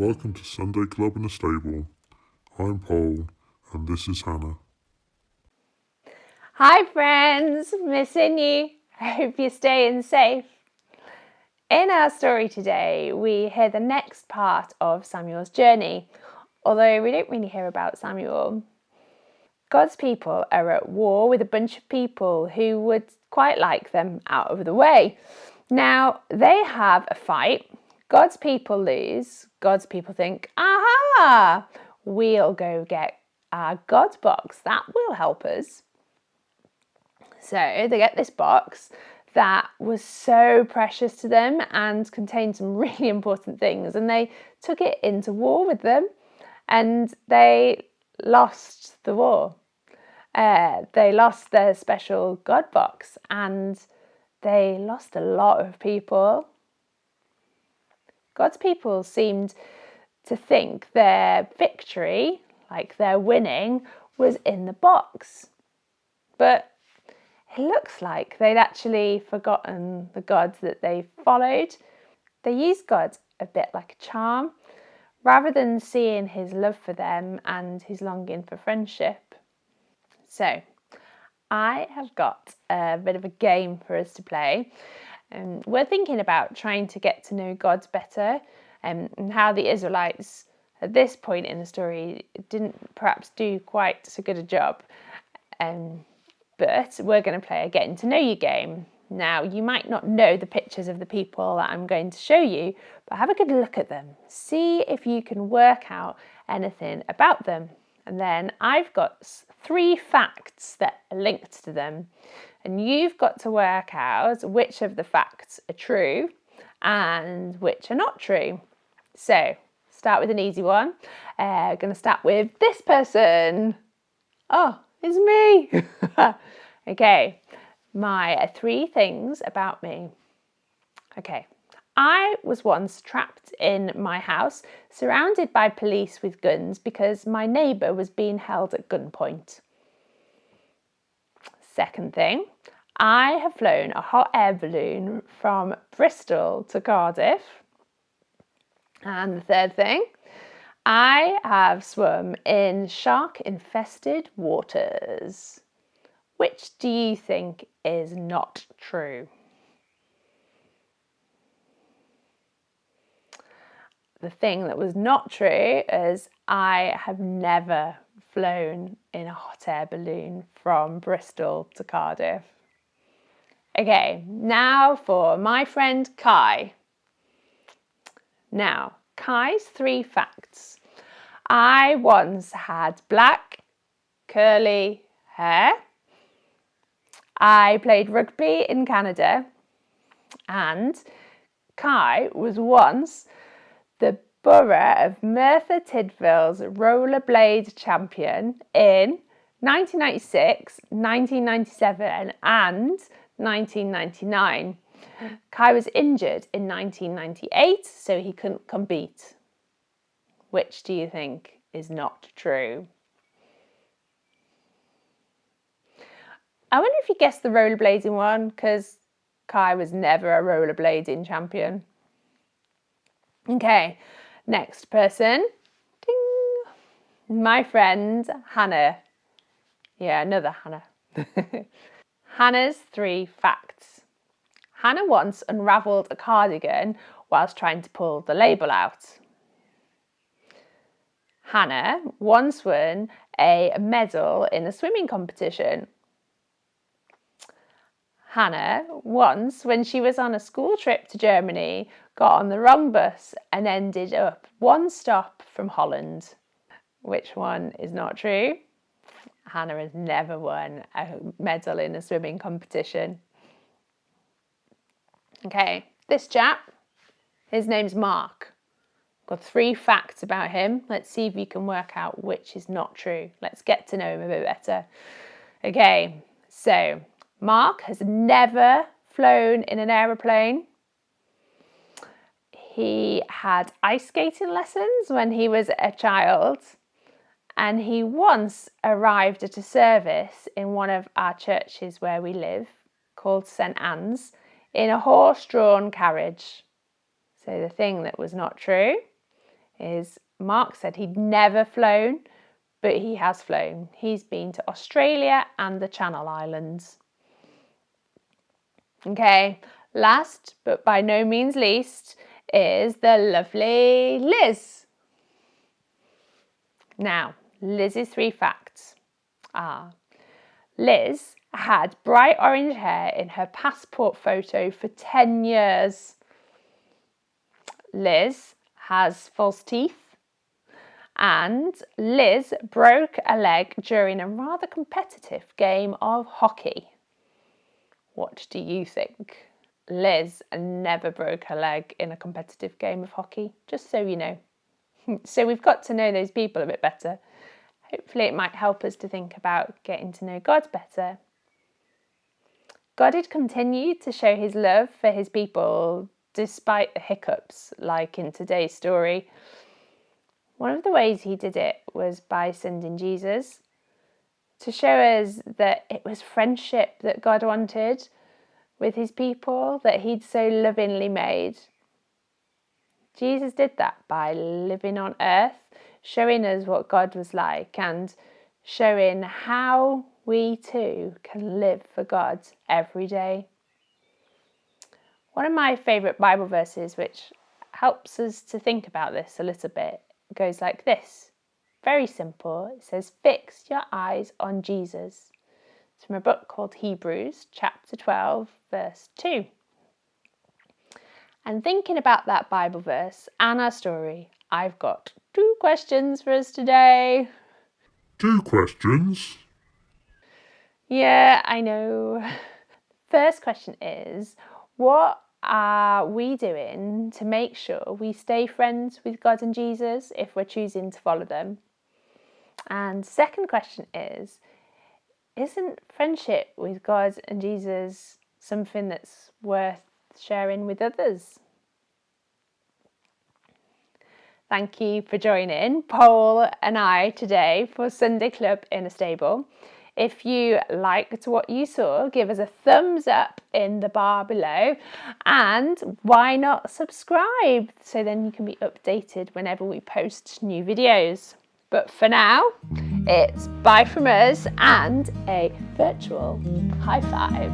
Welcome to Sunday Club in the Stable. I'm Paul, and this is Hannah. Hi friends, missing you. I hope you're staying safe. In our story today, we hear the next part of Samuel's journey, although we don't really hear about Samuel. God's people are at war with a bunch of people who would quite like them out of the way. Now, they have a fight. God's people lose. God's people think, aha, we'll go get our God box. That will help us. So they get this box that was so precious to them and contained some really important things, and they took it into war with them, and they lost the war. They lost their special God box, and they lost a lot of people. God's people seemed to think their victory, like their winning, was in the box. But it looks like they'd actually forgotten the God that they followed. They used God a bit like a charm, rather than seeing his love for them and his longing for friendship. So, I have got a bit of a game for us to play. We're thinking about trying to get to know God better, and how the Israelites at this point in the story didn't perhaps do quite so good a job. But we're going to play a getting to know you game. Now, you might not know the pictures of the people that I'm going to show you, but have a good look at them. See if you can work out anything about them. And then I've got 3 facts that are linked to them. And you've got to work out which of the facts are true and which are not true. So, start with an easy one. Going to start with this person. Oh, it's me. Okay, my 3 things about me. Okay, I was once trapped in my house, surrounded by police with guns because my neighbour was being held at gunpoint. Second thing, I have flown a hot air balloon from Bristol to Cardiff. And the third thing, I have swum in shark-infested waters. Which do you think is not true? The thing that was not true is I have never flown in a hot air balloon from Bristol to Cardiff. Okay, now for my friend Kai. Now, Kai's 3 facts. I once had black, curly hair. I played rugby in Canada, and Kai was once the Borough of Merthyr Tydfil's rollerblade champion in 1996, 1997 and 1999. Kai was injured in 1998, so he couldn't compete. Which do you think is not true? I wonder if you guessed the rollerblading one, because Kai was never a rollerblading champion. Okay, next person. Ding! My friend Hannah. Yeah, another Hannah. Hannah's 3 facts. Hannah once unravelled a cardigan whilst trying to pull the label out. Hannah once won a medal in a swimming competition. Hannah once, when she was on a school trip to Germany, got on the wrong bus and ended up 1 stop from Holland. Which one is not true? Hannah has never won a medal in a swimming competition. Okay, this chap, his name's Mark. Got 3 facts about him. Let's see if you can work out which is not true. Let's get to know him a bit better. Okay, so Mark has never flown in an aeroplane. He had ice skating lessons when he was a child, and he once arrived at a service in one of our churches where we live, called St Anne's, in a horse-drawn carriage. So the thing that was not true is Mark said he'd never flown, but he has flown. He's been to Australia and the Channel Islands. Okay, last but by no means least is the lovely Liz. Now, Liz's 3 facts are: Liz had bright orange hair in her passport photo for 10 years. Liz has false teeth. And Liz broke a leg during a rather competitive game of hockey. What do you think? Liz never broke her leg in a competitive game of hockey, just so you know. So we've got to know those people a bit better. Hopefully it might help us to think about getting to know God better. God had continued to show his love for his people despite the hiccups, like in today's story. One of the ways he did it was by sending Jesus to show us that it was friendship that God wanted with his people, that he'd so lovingly made. Jesus did that by living on earth, showing us what God was like and showing how we too can live for God every day. One of my favourite Bible verses, which helps us to think about this a little bit, goes like this. Very simple. It says, fix your eyes on Jesus. It's from a book called Hebrews, chapter 12, verse 2. And thinking about that Bible verse and our story, I've got 2 questions for us today. 2 questions? Yeah, I know. First question is, what are we doing to make sure we stay friends with God and Jesus if we're choosing to follow them? And second question is, isn't friendship with God and Jesus something that's worth sharing with others? Thank you for joining Paul and I today for Sunday Club in a Stable. If you liked what you saw, give us a thumbs up in the bar below, and why not subscribe so then you can be updated whenever we post new videos. But for now, it's bye from us and a virtual high five.